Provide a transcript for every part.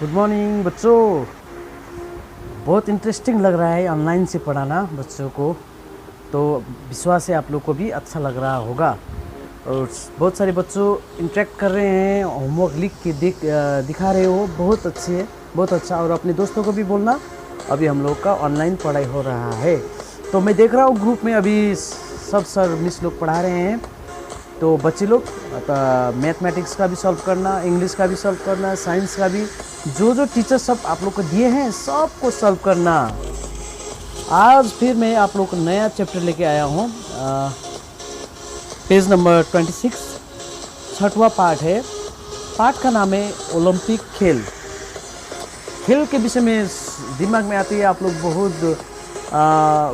Good morning बच्चों। बहुत interesting लग रहा है ऑनलाइन से पढ़ाना बच्चों को, तो विश्वास है आप लोग को भी अच्छा लग रहा होगा। और बहुत सारे बच्चों इंटरेक्ट कर रहे हैं, होमवर्क लिख के दिखा रहे हो, बहुत अच्छे है, बहुत अच्छा। और अपने दोस्तों को भी बोलना, अभी हम लोग का ऑनलाइन पढ़ाई हो रहा है। तो मैं देख रहा हूँ ग्रुप में अभी सब सर मिस लोग पढ़ा रहे हैं, तो बच्चे लोग मैथमेटिक्स का भी सॉल्व करना, इंग्लिश का भी सॉल्व करना, साइंस का भी, जो जो टीचर सब आप लोग को दिए हैं सबको सॉल्व करना। आज फिर मैं आप लोग को नया चैप्टर लेके आया हूँ, पेज नंबर 26, छठवां पार्ट है। पार्ट का नाम है ओलंपिक खेल। खेल के विषय में दिमाग में आती है, आप लोग बहुत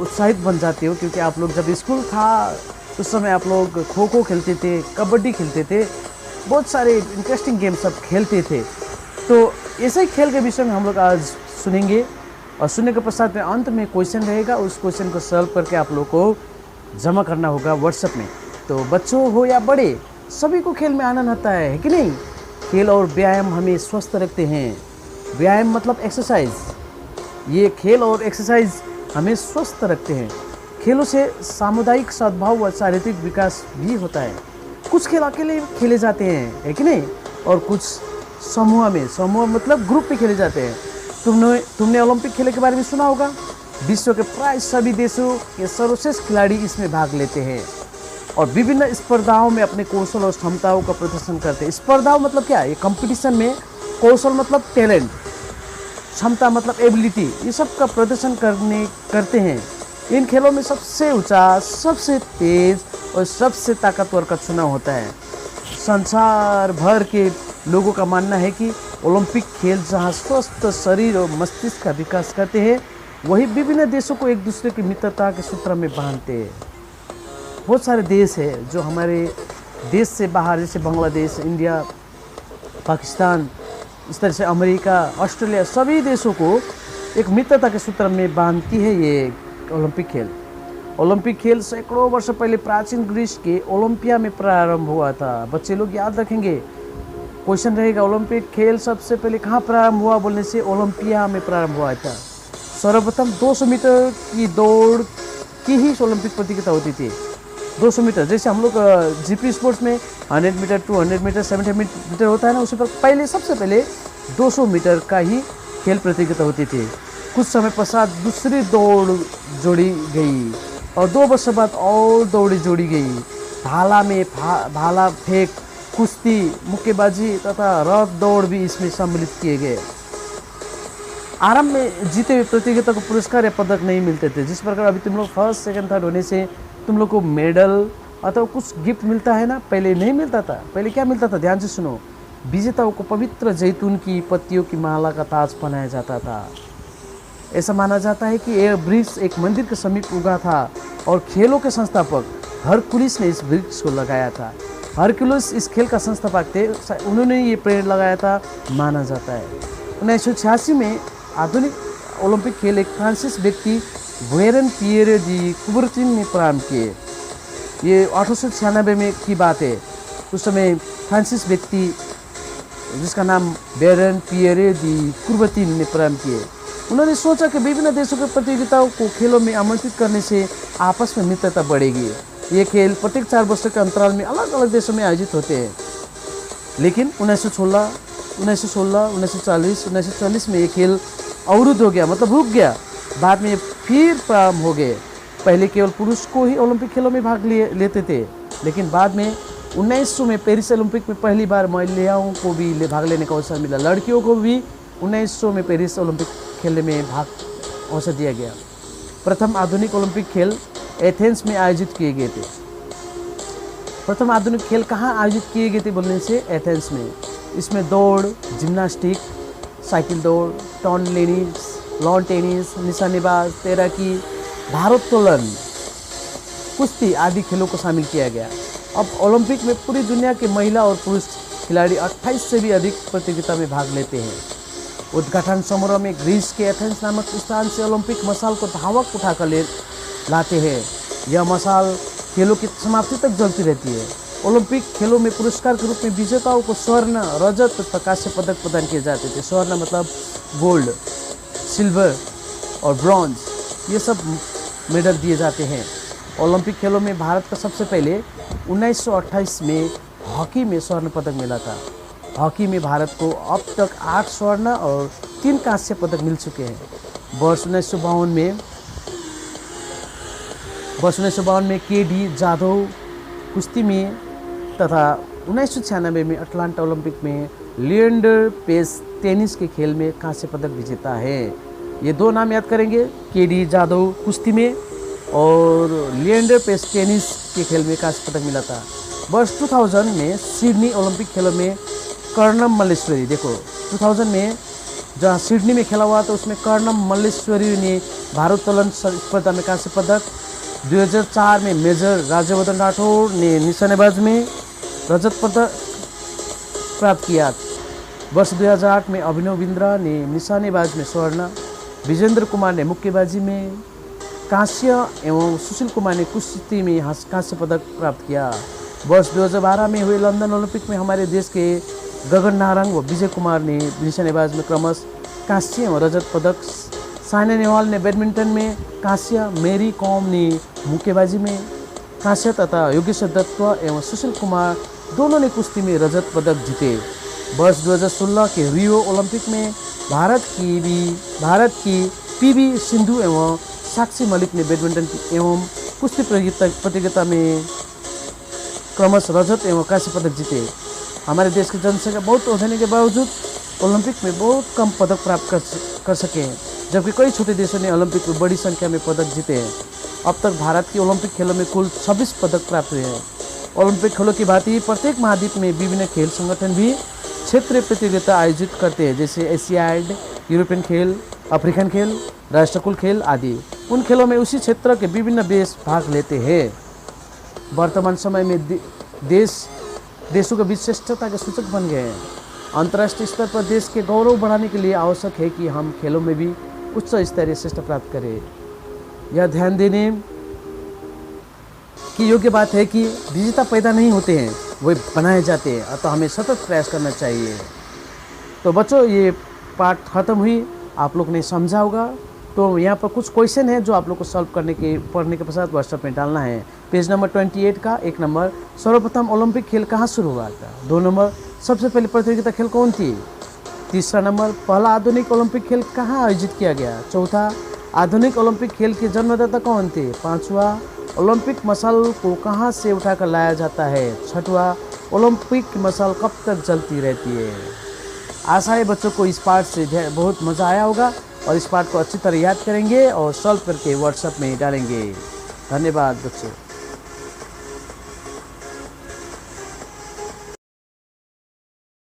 उत्साहित बन जाते हो, क्योंकि आप लोग जब स्कूल था उस समय आप लोग खो खो खेलते थे, कबड्डी खेलते थे, बहुत सारे इंटरेस्टिंग गेम सब खेलते थे। तो ऐसे ही खेल के विषय में हम लोग आज सुनेंगे, और सुनने के पश्चात में अंत में क्वेश्चन रहेगा, उस क्वेश्चन को सॉल्व करके आप लोग को जमा करना होगा व्हाट्सएप में। तो बच्चों हो या बड़े, सभी को खेल में आनंद आता है कि नहीं। खेल और व्यायाम हमें स्वस्थ रखते हैं। व्यायाम मतलब एक्सरसाइज, ये खेल और एक्सरसाइज हमें स्वस्थ रखते हैं। खेलों से सामुदायिक सद्भाव व शारीरिक विकास भी होता है। कुछ खेल अकेले खेले जाते हैं, है कि नहीं, और कुछ समूह में, समूह मतलब ग्रुप में खेले जाते हैं। तुमने ओलंपिक खेल के बारे में सुना होगा। विश्व के प्राय सभी देशों के सर्वश्रेष्ठ खिलाड़ी इसमें भाग लेते हैं और विभिन्न स्पर्धाओं में अपने कौशल और क्षमताओं का प्रदर्शन करते हैं। स्पर्धाओं मतलब क्या है, ये कंपटीशन में, कौशल मतलब टैलेंट, क्षमता मतलब एबिलिटी, ये सब का प्रदर्शन करते हैं। इन खेलों में सबसे ऊंचा, सबसे तेज और सबसे ताकतवर का चुनाव होता है। संसार भर के लोगों का मानना है कि ओलंपिक खेल जहां स्वस्थ शरीर और मस्तिष्क का विकास करते हैं, वही विभिन्न देशों को एक दूसरे की मित्रता के सूत्र में बांधते हैं। बहुत सारे देश है जो हमारे देश से बाहर, जैसे बांग्लादेश, इंडिया, पाकिस्तान, इस तरह से अमेरिका, ऑस्ट्रेलिया, सभी देशों को एक मित्रता के सूत्र में बांधती है ये ओलंपिक खेल। ओलंपिक खेल सैकड़ों वर्ष पहले प्राचीन ग्रीस के ओलंपिया में प्रारंभ हुआ था। बच्चे लोग याद रखेंगे, क्वेश्चन रहेगा ओलंपिक खेल सबसे पहले कहाँ प्रारंभ हुआ, बोलने से ओलंपिया में प्रारंभ हुआ था। सर्वप्रथम 200 मीटर की दौड़ की ही ओलंपिक प्रतियोगिता होती थी। 200 मीटर, जैसे हम लोग जीपी स्पोर्ट्स में 100 मीटर, 200 मीटर, 70 मीटर होता है ना, उसी पर पहले सबसे पहले 200 मीटर का ही खेल प्रतियोगिता होती थी। कुछ समय पश्चात दूसरी दौड़ जोड़ी गई और 2 वर्ष बाद और दौड़ी जोड़ी गई। भाला में भाला फेंक, कुश्ती, मुक्केबाजी तथा रथ दौड़ भी इसमें सम्मिलित किए गए। आरंभ में जीते हुए प्रतियोगिता को पुरस्कार या पदक नहीं मिलते थे। जिस प्रकार अभी तुम लोग फर्स्ट, सेकंड, थर्ड होने से तुम लोग को मेडल अथवा कुछ गिफ्ट मिलता है ना, पहले नहीं मिलता था। पहले क्या मिलता था, ध्यान से सुनो। विजेताओं को पवित्र जैतून की पत्तियों की माला का ताज पहनाया जाता था। ऐसा माना जाता है कि यह वृक्ष एक मंदिर के समीप उगा था और खेलों के संस्थापक हरकुलिस ने इस वृक्ष को लगाया था। हरकुलिस इस खेल का संस्थापक थे, उन्होंने ये पेड़ लगाया था माना जाता है। 1986 में आधुनिक ओलंपिक खेल एक फ्रांसीसी व्यक्ति वेरन पियरे डी कुबरटिन ने प्रारंभ किए। ये 1896 में की बात है। उस समय फ्रांसीसी व्यक्ति जिसका नाम वेरन पियरे डी कुबरटिन ने प्रारंभ किए। उन्होंने सोचा कि विभिन्न देशों के प्रतियोगिताओं को खेलों में आमंत्रित करने से आपस में मित्रता बढ़ेगी। ये खेल प्रत्येक 4 वर्षों के अंतराल में अलग अलग देशों में आयोजित होते हैं। लेकिन 1916, 1940, 1940 में ये खेल अवरुद्ध हो गया, मतलब रुक गया। बाद में फिर प्रारंभ हो गए। पहले केवल पुरुष को ही ओलंपिक खेलों में भाग लेते थे, लेकिन बाद में 1900 में पेरिस ओलंपिक में पहली बार महिलाओं को भी भाग लेने का अवसर मिला। लड़कियों को भी 1900 में पेरिस ओलंपिक खेलने में भाग अवसर दिया गया। प्रथम आधुनिक ओलंपिक खेल एथेंस में आयोजित किए गए थे। प्रथम आधुनिक खेल कहाँ आयोजित किए गए थे बोलने से, एथेंस में। इसमें दौड़, जिम्नास्टिक, साइकिल दौड़, लॉन टेनिस, निशानेबाज, तैराकी, भारोत्तोलन, कुश्ती आदि खेलों को शामिल किया गया। अब ओलंपिक में पूरी दुनिया के महिला और पुरुष खिलाड़ी 28 से भी अधिक प्रतियोगिता में भाग लेते हैं। उद्घाटन समारोह में ग्रीस के एथेंस नामक स्थान से ओलंपिक मशाल को धावक उठाकर लाते हैं। यह मशाल खेलों की समाप्ति तक जलती रहती है। ओलंपिक खेलों में पुरस्कार के रूप में विजेताओं को स्वर्ण, रजत तथा कांस्य पदक प्रदान किए जाते थे। स्वर्ण मतलब गोल्ड, सिल्वर और ब्रॉन्ज, ये सब मेडल दिए जाते हैं। ओलंपिक खेलों में भारत का सबसे पहले 1928 में हॉकी में स्वर्ण पदक मिला था। हॉकी में भारत को अब तक 8 स्वर्ण और 3 कांस्य पदक मिल चुके हैं। वर्ष 1952 में के.डी. जाधव कुश्ती में तथा 1996 में अटलांटा ओलंपिक में लिएंडर पेस टेनिस के खेल में कांस्य पदक विजेता है। ये 2 नाम याद करेंगे, के.डी. जाधव कुश्ती में और लिएंडर पेस टेनिस के खेल में कांस्य पदक मिला था। वर्ष 2000 में सिडनी ओलंपिक खेलों में कर्णम मल्लेश्वरी, देखो 2000 में जहाँ सिडनी में खेला हुआ तो उसमें कर्णम मल्लेश्वरी ने भारोत्तोलन स्पर्धा में कांस्य पदक। 2004 में मेजर राज्यवर्धन राठौड़ ने निशानेबाज में रजत पदक प्राप्त किया। वर्ष 2008 में अभिनव बिंद्रा ने निशानेबाज में स्वर्ण, विजेंद्र कुमार ने मुक्केबाजी में कांस्य एवं सुशील कुमार ने कुश्ती में कांस्य पदक प्राप्त किया। वर्ष 2012 में हुए लंदन ओलंपिक में हमारे देश के गगन नारंग व विजय कुमार ने निशानेबाज में क्रमशः कांस्य एवं रजत पदक। साइना नेहवाल ने बैडमिंटन में कांस्य, मेरी कॉम ने मुक्केबाजी में कांस्य तथा योगेश्वर दत्त एवं सुशील कुमार दोनों ने कुश्ती में रजत पदक जीते। वर्ष 2016 के रियो ओलंपिक में भारत की पी.वी. सिंधु एवं साक्षी मलिक ने बैडमिंटन एवं कुश्ती प्रतियोगिता में क्रमशः रजत एवं कांस्य पदक जीते। हमारे देश की जनसंख्या बहुत होने के बावजूद ओलंपिक में बहुत कम पदक प्राप्त कर सके हैं, जबकि कई छोटे देशों ने ओलंपिक में बड़ी संख्या में पदक जीते हैं। अब तक भारत के ओलंपिक खेलों में कुल 26 पदक प्राप्त हुए हैं। ओलंपिक खेलों की भांति प्रत्येक महाद्वीप में विभिन्न खेल संगठन भी क्षेत्रीय प्रतियोगिता आयोजित करते हैं, जैसे एशियाड, यूरोपियन खेल, अफ्रीकन खेल, राष्ट्रकुल खेल आदि। उन खेलों में उसी क्षेत्र के विभिन्न देश भाग लेते हैं। वर्तमान समय में देशों के बीच श्रेष्ठता के सूचक बन गए हैं। अंतर्राष्ट्रीय स्तर पर देश के गौरव बढ़ाने के लिए आवश्यक है कि हम खेलों में भी उच्च स्तरीय श्रेष्ठ प्राप्त करें। यह ध्यान देने की योग्य बात है कि विजेता पैदा नहीं होते हैं, वे बनाए जाते हैं, अतः हमें सतत प्रयास करना चाहिए। तो बच्चों, ये पार्ट खत्म हुई, आप लोग ने समझा होगा। तो यहाँ पर कुछ क्वेश्चन है जो आप लोग को सॉल्व पढ़ने के पश्चात व्हाट्सएप में डालना है। पेज नंबर 28 का 1 नंबर, सर्वप्रथम ओलंपिक खेल कहाँ शुरू हुआ था? 2 नंबर, सबसे पहले प्रतियोगिता खेल कौन थी? 3रा नंबर, पहला आधुनिक ओलंपिक खेल कहाँ आयोजित किया गया? 4था, आधुनिक ओलंपिक खेल के जन्मदाता कौन थे? 5वां, ओलंपिक मशाल को कहाँ से उठाकर लाया जाता है? 6वां, ओलंपिक मशाल कब तक जलती रहती है? आशा है बच्चों को इस पार्ट से बहुत मज़ा आया होगा और इस पार्ट को अच्छी तरह याद करेंगे और सॉल्व करके व्हाट्सएप में डालेंगे। धन्यवाद बच्चों।